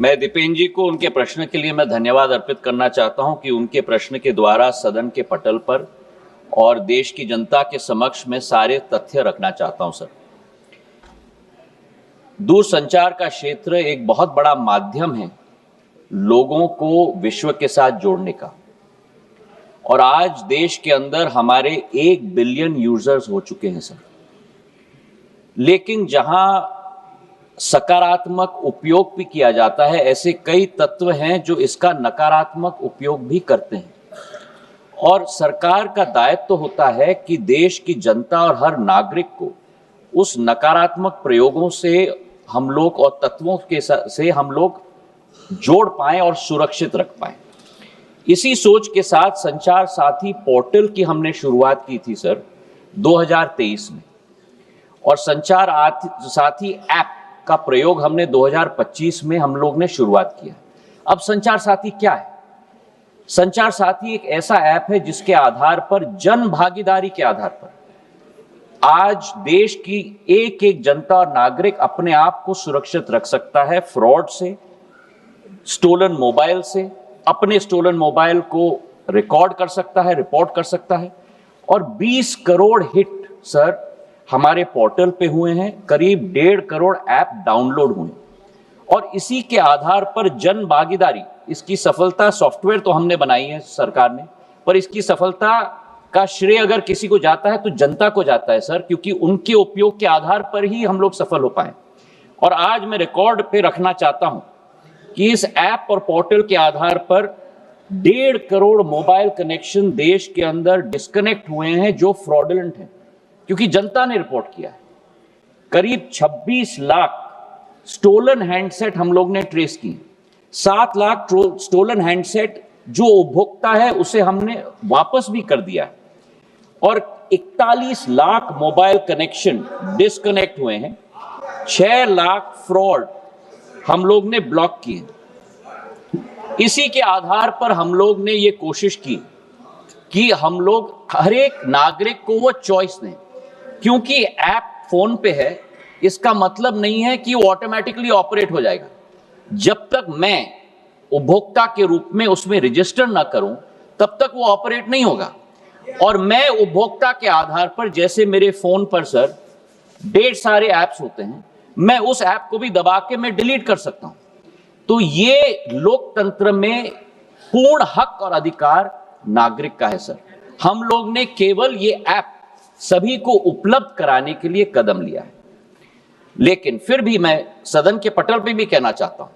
मैं दीपेन जी को उनके प्रश्न के लिए मैं धन्यवाद अर्पित करना चाहता हूं कि उनके प्रश्न के द्वारा सदन के पटल पर और देश की जनता के समक्ष में सारे तथ्य रखना चाहता हूं। सर, दूरसंचार का क्षेत्र एक बहुत बड़ा माध्यम है लोगों को विश्व के साथ जोड़ने का, और आज देश के अंदर हमारे 1 बिलियन यूजर्स हो चुके हैं सर। लेकिन जहां सकारात्मक उपयोग भी किया जाता है, ऐसे कई तत्व हैं जो इसका नकारात्मक उपयोग भी करते हैं, और सरकार का दायित्व होता है कि देश की जनता और हर नागरिक को उस नकारात्मक प्रयोगों से हम लोग और तत्वों के से हम लोग जोड़ पाएं और सुरक्षित रख पाएं। इसी सोच के साथ संचार साथी पोर्टल की हमने शुरुआत की थी सर 2023 में, और संचार साथी ऐप का प्रयोग हमने 2025 में हम लोग ने शुरुआत किया। अब संचार साथी क्या है? संचार साथी एक ऐसा ऐप है जिसके आधार पर, जन भागीदारी के आधार पर, आज देश की एक एक जनता और नागरिक अपने आप को सुरक्षित रख सकता है फ्रॉड से, स्टोलन मोबाइल से, अपने स्टोलन मोबाइल को रिकॉर्ड कर सकता है, रिपोर्ट कर सकता है। और 20 करोड़ हिट सर हमारे पोर्टल पे हुए हैं, करीब 1.5 करोड़ ऐप डाउनलोड हुए, और इसी के आधार पर जन भागीदारी, इसकी सफलता, सॉफ्टवेयर तो हमने बनाई है सरकार ने, पर इसकी सफलता का श्रेय अगर किसी को जाता है तो जनता को जाता है सर, क्योंकि उनके उपयोग के आधार पर ही हम लोग सफल हो पाए। और आज मैं रिकॉर्ड पे रखना चाहता हूं कि इस ऐप और पोर्टल के आधार पर 1.5 करोड़ मोबाइल कनेक्शन देश के अंदर डिस्कनेक्ट हुए हैं जो फ्रॉडुलेंट हैं, क्योंकि जनता ने रिपोर्ट किया है। करीब 26 लाख स्टोलन हैंडसेट हम लोग ने ट्रेस किए, 7 लाख स्टोलन हैंडसेट जो उपभोक्ता है उसे हमने वापस भी कर दिया, और 41 लाख मोबाइल कनेक्शन डिस्कनेक्ट हुए हैं, 6 लाख फ्रॉड हम लोग ने ब्लॉक किए। इसी के आधार पर हम लोग ने ये कोशिश की कि हम लोग हर एक नागरिक को वो चॉइस दें, क्योंकि ऐप फोन पे है, इसका मतलब नहीं है कि वो ऑटोमेटिकली ऑपरेट हो जाएगा। जब तक मैं उपभोक्ता के रूप में उसमें रजिस्टर ना करूं, तब तक वो ऑपरेट नहीं होगा। और मैं उपभोक्ता के आधार पर, जैसे मेरे फोन पर सर ढेर सारे ऐप्स होते हैं, मैं उस ऐप को भी दबा के मैं डिलीट कर सकता हूं। तो ये लोकतंत्र में पूर्ण हक और अधिकार नागरिक का है सर। हम लोग ने केवल ये ऐप सभी को उपलब्ध कराने के लिए कदम लिया है। लेकिन फिर भी मैं सदन के पटल पे भी कहना चाहता हूं